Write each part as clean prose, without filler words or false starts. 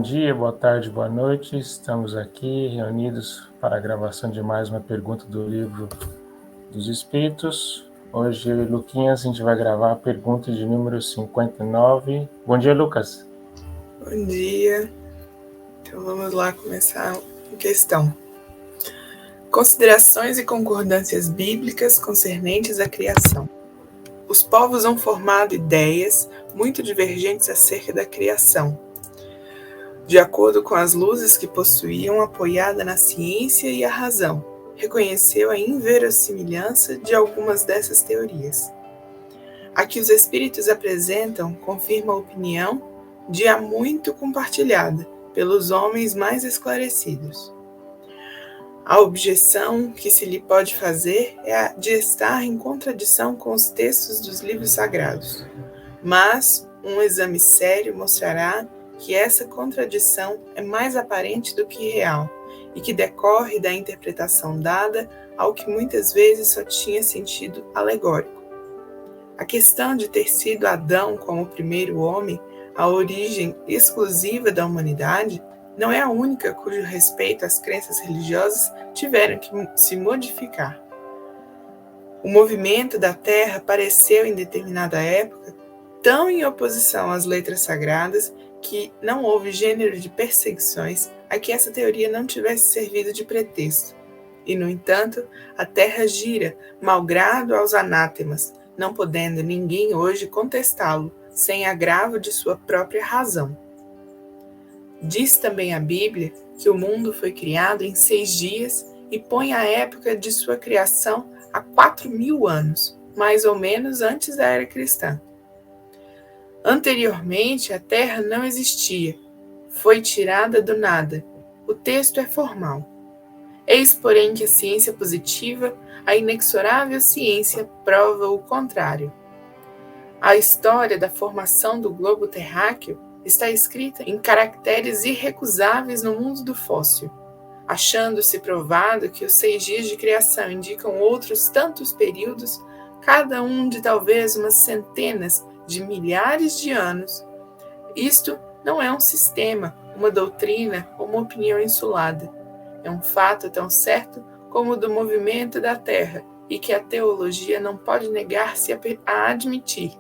dia, boa tarde, boa noite. Estamos aqui reunidos para a gravação de mais uma pergunta do livro dos Espíritos. Hoje, eu e Luquinhas, a gente vai gravar a pergunta de número 59. Bom dia, Lucas. Bom dia. Então vamos lá começar a questão. Considerações e concordâncias bíblicas concernentes à criação. Os povos han formado ideias muito divergentes acerca da criação, de acordo com as luzes que possuíam apoiada na ciência e a razão. Reconheceu a inverossimilhança de algumas dessas teorias. A que os espíritos apresentam confirma a opinião de há muito compartilhada pelos homens mais esclarecidos. A objeção que se lhe pode fazer é a de estar em contradição com os textos dos livros sagrados, mas um exame sério mostrará que essa contradição é mais aparente do que real e que decorre da interpretação dada ao que muitas vezes só tinha sentido alegórico. A questão de ter sido Adão como o primeiro homem a origem exclusiva da humanidade não é a única cujo respeito às crenças religiosas tiveram que se modificar. O movimento da Terra pareceu, em determinada época, tão em oposição às letras sagradas que não houve gênero de perseguições a que essa teoria não tivesse servido de pretexto. E, no entanto, a Terra gira, malgrado aos anátemas, não podendo ninguém hoje contestá-lo, sem agravo de sua própria razão. Diz também a Bíblia que o mundo foi criado em 6 dias e põe a época de sua criação a 4.000 anos, mais ou menos antes da era cristã. Anteriormente, a Terra não existia, foi tirada do nada. O texto é formal. Eis, porém, que a ciência positiva, a inexorável ciência, prova o contrário. A história da formação do globo terráqueo está escrita em caracteres irrecusáveis no mundo do fóssil, achando-se provado que os 6 dias de criação indicam outros tantos períodos, cada um de talvez umas centenas de milhares de anos. Isto não é um sistema, uma doutrina ou uma opinião insulada. É um fato tão certo como o do movimento da Terra e que a teologia não pode negar-se a admitir,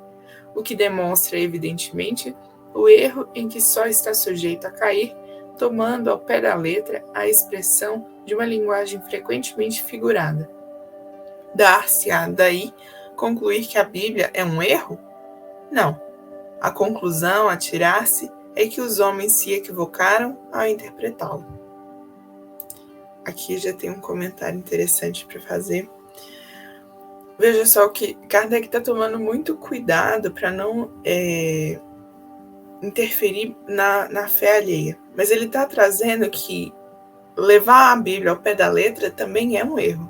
o que demonstra, evidentemente, o erro em que só está sujeito a cair, tomando ao pé da letra a expressão de uma linguagem frequentemente figurada. Dar-se-á daí concluir que a Bíblia é um erro? Não. A conclusão a tirar-se é que os homens se equivocaram ao interpretá-lo. Aqui já tem um comentário interessante para fazer. Veja só que Kardec está tomando muito cuidado para não interferir na fé alheia. Mas ele está trazendo que levar a Bíblia ao pé da letra também é um erro.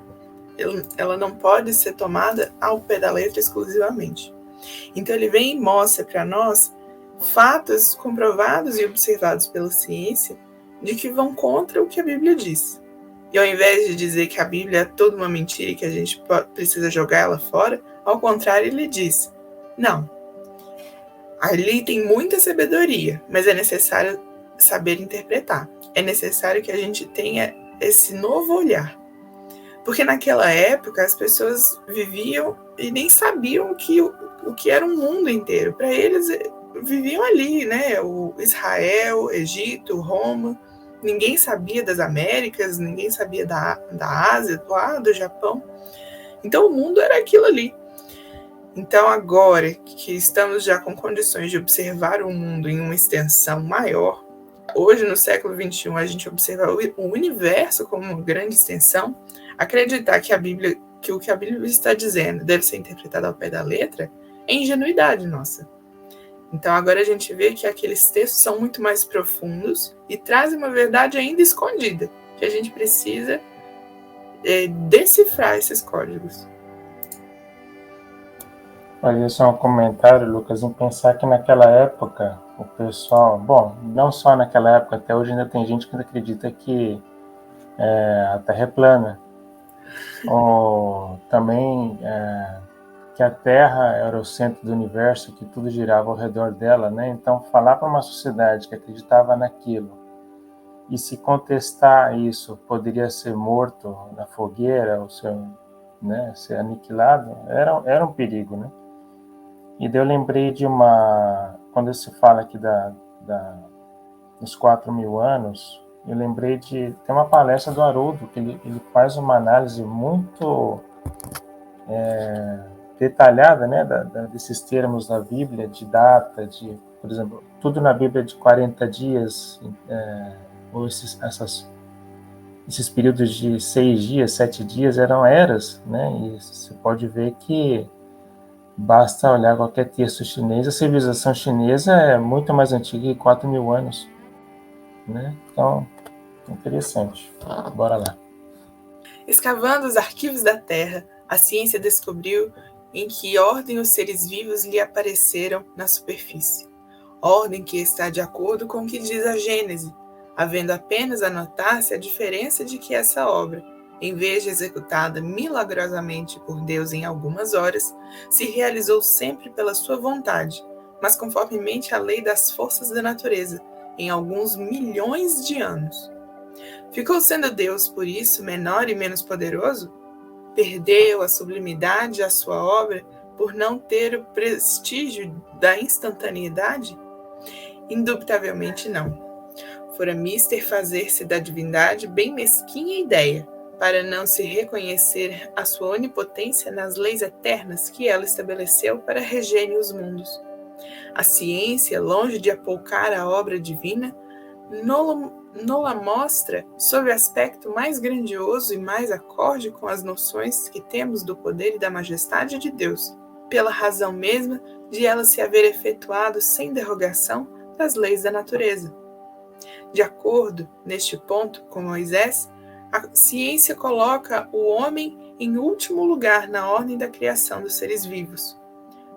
Ela não pode ser tomada ao pé da letra exclusivamente. Então ele vem e mostra para nós fatos comprovados e observados pela ciência de que vão contra o que a Bíblia diz. E ao invés de dizer que a Bíblia é toda uma mentira e que a gente precisa jogar ela fora, ao contrário, ele diz, não, ali tem muita sabedoria, mas é necessário saber interpretar. É necessário que a gente tenha esse novo olhar. Porque naquela época as pessoas viviam e nem sabiam o que era um mundo inteiro. Para eles, viviam ali, né? O Israel, Egito, Roma. Ninguém sabia das Américas, ninguém sabia da Ásia, do Japão. Então o mundo era aquilo ali. Então agora que estamos já com condições de observar o mundo em uma extensão maior, hoje no século XXI a gente observa o universo como uma grande extensão, acreditar que o que a Bíblia está dizendo deve ser interpretado ao pé da letra é ingenuidade nossa. Então agora a gente vê que aqueles textos são muito mais profundos e trazem uma verdade ainda escondida, que a gente precisa decifrar esses códigos. Fazer só um comentário, Lucas, em pensar que naquela época o pessoal, bom, não só naquela época, até hoje ainda tem gente que acredita que a Terra é plana. Ou também que a Terra era o centro do universo, que tudo girava ao redor dela, né? Então, falar para uma sociedade que acreditava naquilo e se contestar isso poderia ser morto na fogueira ou ser aniquilado, era um perigo, né? E daí eu lembrei de quando se fala aqui dos 4.000 anos, eu lembrei tem uma palestra do Haroldo, que ele faz uma análise muito detalhada, né, desses termos da Bíblia, de data, por exemplo, tudo na Bíblia de 40 dias, ou esses períodos de 6 dias, 7 dias, eram eras, né, e você pode ver que basta olhar qualquer texto chinês, a civilização chinesa é muito mais antiga que 4.000 anos, né, então, interessante. Bora lá. Escavando os arquivos da Terra, a ciência descobriu em que ordem os seres vivos lhe apareceram na superfície. Ordem que está de acordo com o que diz a Gênese, havendo apenas a notar-se a diferença de que essa obra, em vez de executada milagrosamente por Deus em algumas horas, se realizou sempre pela sua vontade, mas conformemente à lei das forças da natureza, em alguns milhões de anos. Ficou sendo Deus, por isso, menor e menos poderoso? Perdeu a sublimidade à sua obra por não ter o prestígio da instantaneidade? Indubitavelmente não. Fora mister fazer-se da divindade bem mesquinha ideia, para não se reconhecer a sua onipotência nas leis eternas que ela estabeleceu para regerem os mundos. A ciência, longe de apoucar a obra divina, nola mostra sob aspecto mais grandioso e mais acorde com as noções que temos do poder e da majestade de Deus, pela razão mesma de ela se haver efetuado sem derrogação das leis da natureza. De acordo, neste ponto, com Moisés, a ciência coloca o homem em último lugar na ordem da criação dos seres vivos.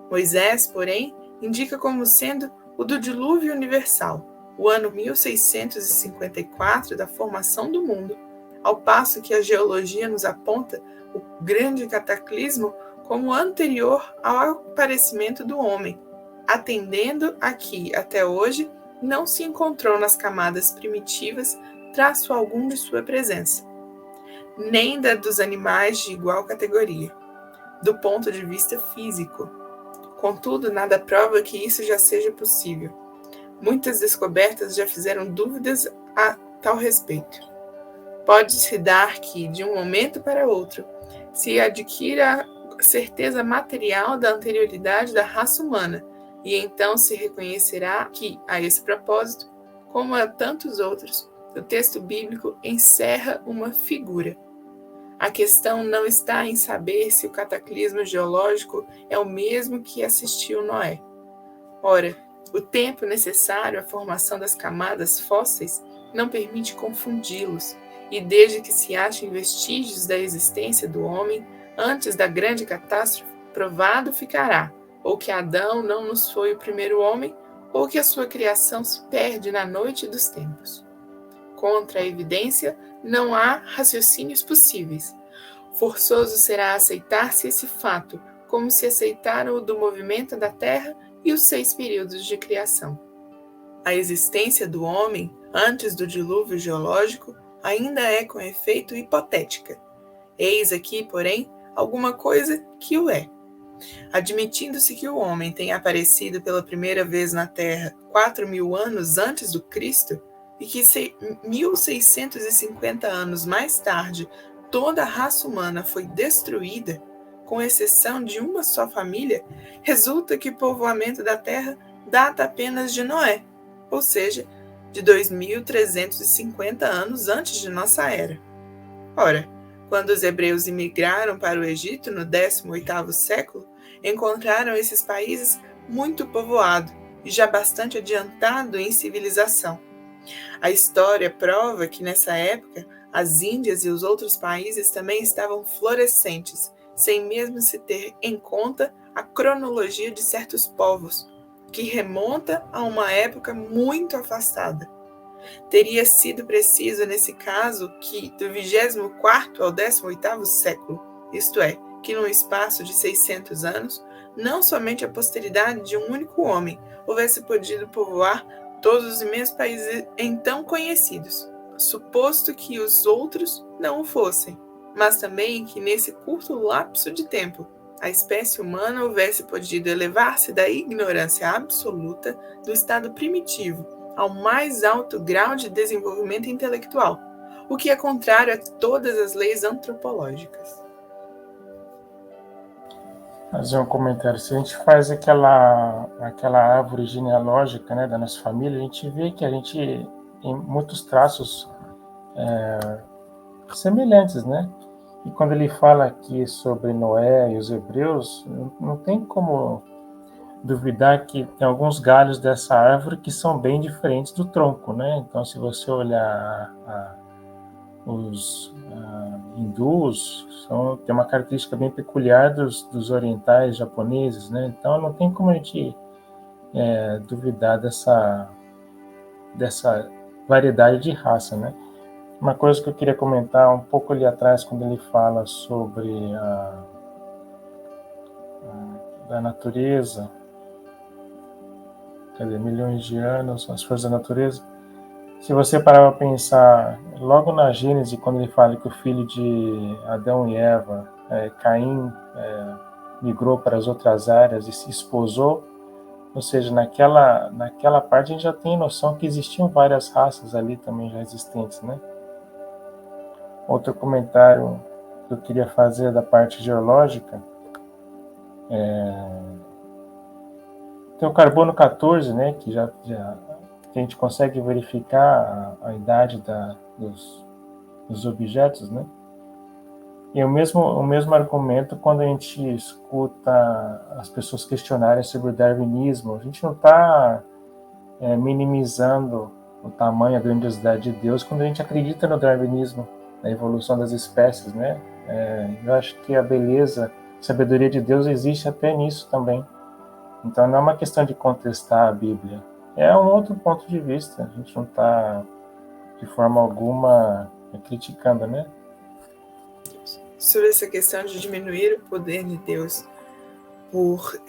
Moisés, porém, indica como sendo o do dilúvio universal, o ano 1654 da formação do mundo, ao passo que a geologia nos aponta o grande cataclismo como anterior ao aparecimento do homem, atendendo a que, até hoje, não se encontrou nas camadas primitivas traço algum de sua presença, nem da dos animais de igual categoria, do ponto de vista físico. Contudo, nada prova que isso já seja possível. Muitas descobertas já fizeram dúvidas a tal respeito. Pode-se dar que, de um momento para outro, se adquira a certeza material da anterioridade da raça humana, e então se reconhecerá que, a esse propósito, como a tantos outros, o texto bíblico encerra uma figura. A questão não está em saber se o cataclismo geológico é o mesmo que assistiu Noé. Ora, o tempo necessário à formação das camadas fósseis não permite confundi-los, e desde que se achem vestígios da existência do homem, antes da grande catástrofe, provado ficará, ou que Adão não nos foi o primeiro homem, ou que a sua criação se perde na noite dos tempos. Contra a evidência, não há raciocínios possíveis. Forçoso será aceitar-se esse fato, como se aceitaram o do movimento da Terra e os 6 períodos de criação. A existência do homem, antes do dilúvio geológico, ainda é com efeito hipotética. Eis aqui, porém, alguma coisa que o é. Admitindo-se que o homem tenha aparecido pela primeira vez na Terra 4.000 anos antes do Cristo, e que 1.650 anos mais tarde toda a raça humana foi destruída, com exceção de uma só família, resulta que o povoamento da Terra data apenas de Noé, ou seja, de 2.350 anos antes de nossa era. Ora, quando os hebreus imigraram para o Egito no 18º século, encontraram esses países muito povoados e já bastante adiantado em civilização. A história prova que nessa época as Índias e os outros países também estavam florescentes, sem mesmo se ter em conta a cronologia de certos povos, que remonta a uma época muito afastada. Teria sido preciso, nesse caso, que do 24º ao 18º século, isto é, que num espaço de 600 anos, não somente a posteridade de um único homem houvesse podido povoar todos os imensos países então conhecidos, suposto que os outros não o fossem, mas também que nesse curto lapso de tempo a espécie humana houvesse podido elevar-se da ignorância absoluta do estado primitivo ao mais alto grau de desenvolvimento intelectual, o que é contrário a todas as leis antropológicas. Fazer um comentário. Se a gente faz aquela árvore genealógica, né, da nossa família, a gente vê que a gente tem muitos traços semelhantes, né? E quando ele fala aqui sobre Noé e os hebreus, não tem como duvidar que tem alguns galhos dessa árvore que são bem diferentes do tronco, né? Então, se você olhar os hindus, tem uma característica bem peculiar dos orientais japoneses, né? Então, não tem como a gente duvidar dessa variedade de raça, né? Uma coisa que eu queria comentar um pouco ali atrás, quando ele fala sobre da natureza, milhões de anos, as forças da natureza. Se você parar para pensar, logo na Gênesis, quando ele fala que o filho de Adão e Eva, Caim, migrou para as outras áreas e se esposou, ou seja, naquela parte a gente já tem noção que existiam várias raças ali também já existentes, né? Outro comentário que eu queria fazer da parte geológica tem o carbono 14, né, que já que a gente consegue verificar a idade dos objetos, né? E o mesmo argumento quando a gente escuta as pessoas questionarem sobre o darwinismo. A gente não está minimizando o tamanho, a grandiosidade de Deus quando a gente acredita no darwinismo, na evolução das espécies, né? Eu acho que a beleza, a sabedoria de Deus existe até nisso também. Então não é uma questão de contestar a Bíblia, é um outro ponto de vista. A gente não está de forma alguma criticando, né? Sobre essa questão de diminuir o poder de Deus por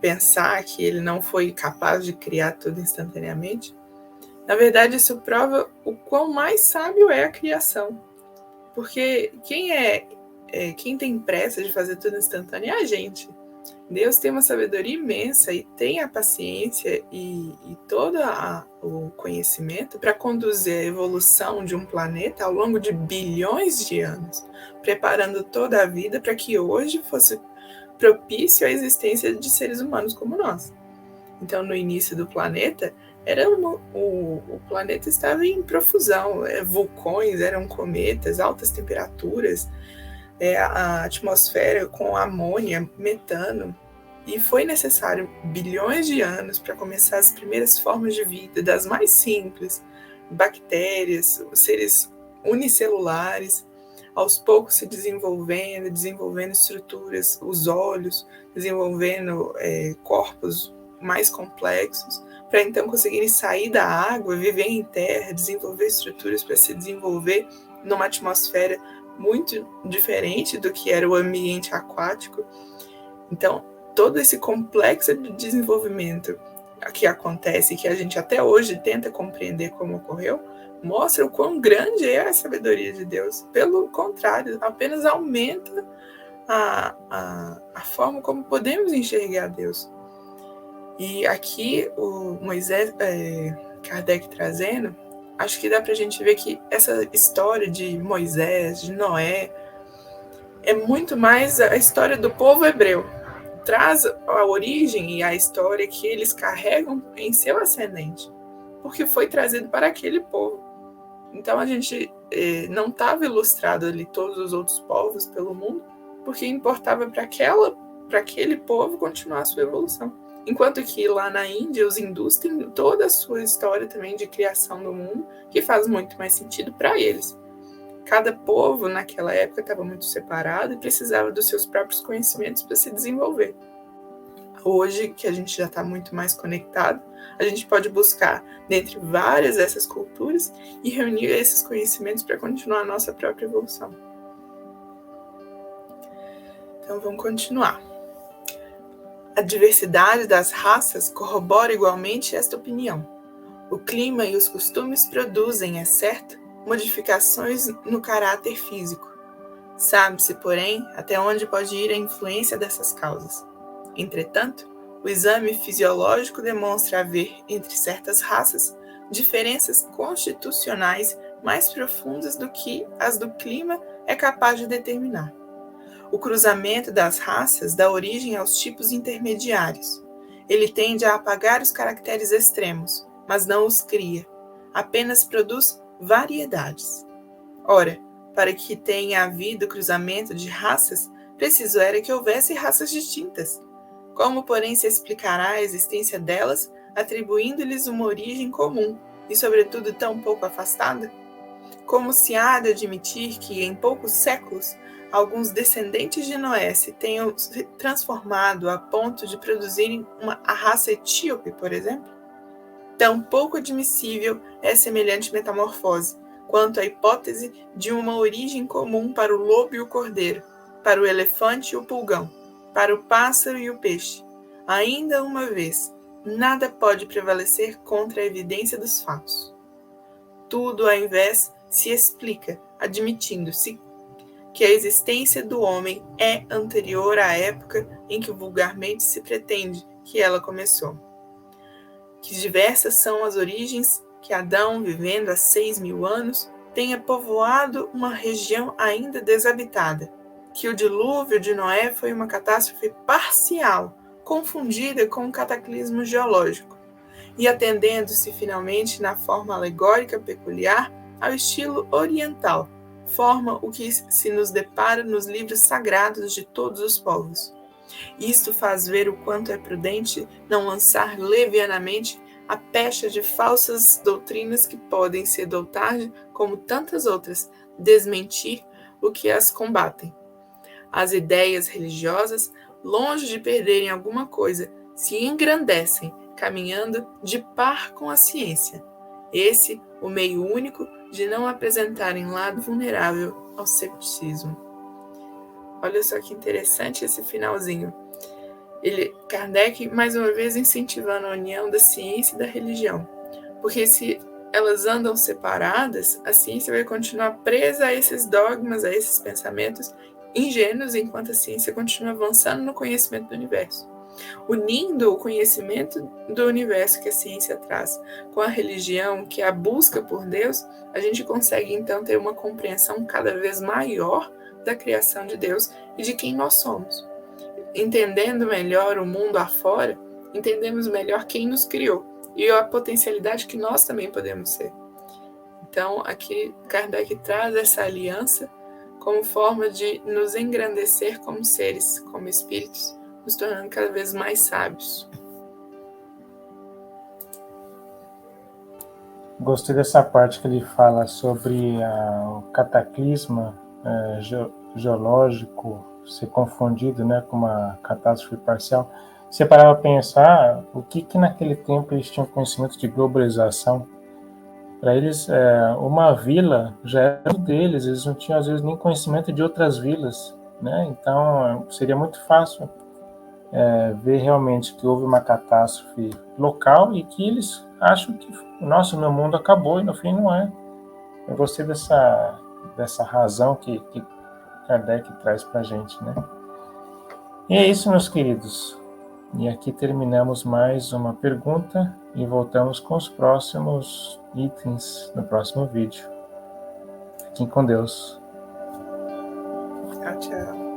pensar que ele não foi capaz de criar tudo instantaneamente, na verdade isso prova o quão mais sábio é a criação. Porque quem tem pressa de fazer tudo instantâneo é a gente. Deus tem uma sabedoria imensa e tem a paciência e todo o conhecimento para conduzir a evolução de um planeta ao longo de bilhões de anos, preparando toda a vida para que hoje fosse propício à existência de seres humanos como nós. Então, no início do planeta, o planeta estava em profusão, vulcões, eram cometas, altas temperaturas, a atmosfera com amônia, metano, e foi necessário bilhões de anos para começar as primeiras formas de vida, das mais simples, bactérias, seres unicelulares, aos poucos se desenvolvendo estruturas, os olhos, desenvolvendo corpos mais complexos, para então conseguirem sair da água, viver em terra, desenvolver estruturas para se desenvolver numa atmosfera muito diferente do que era o ambiente aquático. Então, todo esse complexo de desenvolvimento que acontece, que a gente até hoje tenta compreender como ocorreu, mostra o quão grande é a sabedoria de Deus. Pelo contrário, apenas aumenta a forma como podemos enxergar Deus. E aqui, o Moisés, Kardec trazendo, acho que dá para a gente ver que essa história de Moisés, de Noé, é muito mais a história do povo hebreu. Traz a origem e a história que eles carregam em seu ascendente, porque foi trazido para aquele povo. Então a gente não estava ilustrado ali todos os outros povos pelo mundo, porque importava para aquele povo continuar a sua evolução. Enquanto que lá na Índia, os hindus têm toda a sua história também de criação do mundo, que faz muito mais sentido para eles. Cada povo, naquela época, estava muito separado e precisava dos seus próprios conhecimentos para se desenvolver. Hoje, que a gente já está muito mais conectado, a gente pode buscar dentre várias dessas culturas e reunir esses conhecimentos para continuar a nossa própria evolução. Então vamos continuar. A diversidade das raças corrobora igualmente esta opinião. O clima e os costumes produzem, é certo, modificações no caráter físico. Sabe-se, porém, até onde pode ir a influência dessas causas. Entretanto, o exame fisiológico demonstra haver, entre certas raças, diferenças constitucionais mais profundas do que as do clima é capaz de determinar. O cruzamento das raças dá origem aos tipos intermediários. Ele tende a apagar os caracteres extremos, mas não os cria. Apenas produz variedades. Ora, para que tenha havido cruzamento de raças, preciso era que houvesse raças distintas. Como, porém, se explicará a existência delas, atribuindo-lhes uma origem comum e, sobretudo, tão pouco afastada? Como se há de admitir que, em poucos séculos, alguns descendentes de Noé se tenham se transformado a ponto de produzirem a raça etíope, por exemplo? Tão pouco admissível é semelhante metamorfose, quanto a hipótese de uma origem comum para o lobo e o cordeiro, para o elefante e o pulgão, para o pássaro e o peixe. Ainda uma vez, nada pode prevalecer contra a evidência dos fatos. Tudo, ao invés, se explica, admitindo-se que a existência do homem é anterior à época em que vulgarmente se pretende que ela começou. Que diversas são as origens que Adão, vivendo há 6.000 anos, tenha povoado uma região ainda desabitada, que o dilúvio de Noé foi uma catástrofe parcial, confundida com um cataclismo geológico, e atendendo-se finalmente na forma alegórica peculiar ao estilo oriental, forma o que se nos depara nos livros sagrados de todos os povos. Isto faz ver o quanto é prudente não lançar levianamente a pecha de falsas doutrinas que podem, cedo ou tarde, como tantas outras, desmentir o que as combatem. As ideias religiosas, longe de perderem alguma coisa, se engrandecem, caminhando de par com a ciência. Esse, o meio único de não apresentarem lado vulnerável ao cepticismo. Olha só que interessante esse finalzinho. Kardec, mais uma vez, incentivando a união da ciência e da religião. Porque se elas andam separadas, a ciência vai continuar presa a esses dogmas, a esses pensamentos ingênuos, enquanto a ciência continua avançando no conhecimento do universo. Unindo o conhecimento do universo que a ciência traz com a religião, que é a busca por Deus, a gente consegue então ter uma compreensão cada vez maior da criação de Deus e de quem nós somos. Entendendo melhor o mundo afora, entendemos melhor quem nos criou e a potencialidade que nós também podemos ser. Então, aqui Kardec traz essa aliança como forma de nos engrandecer como seres, como espíritos, nos tornando cada vez mais sábios. Gostei dessa parte que ele fala sobre o cataclisma geológico ser confundido, né, com uma catástrofe parcial. Se parar para pensar, o que naquele tempo eles tinham conhecimento de globalização? Para eles, uma vila já era deles, eles não tinham às vezes nem conhecimento de outras vilas, né? Então seria muito fácil ver realmente que houve uma catástrofe local e que eles acham que meu mundo acabou e no fim não é. Eu gostei dessa razão que Kardec traz para a gente, né? E é isso, meus queridos. E aqui terminamos mais uma pergunta e voltamos com os próximos itens no próximo vídeo. Fiquem com Deus. Tchau, tchau.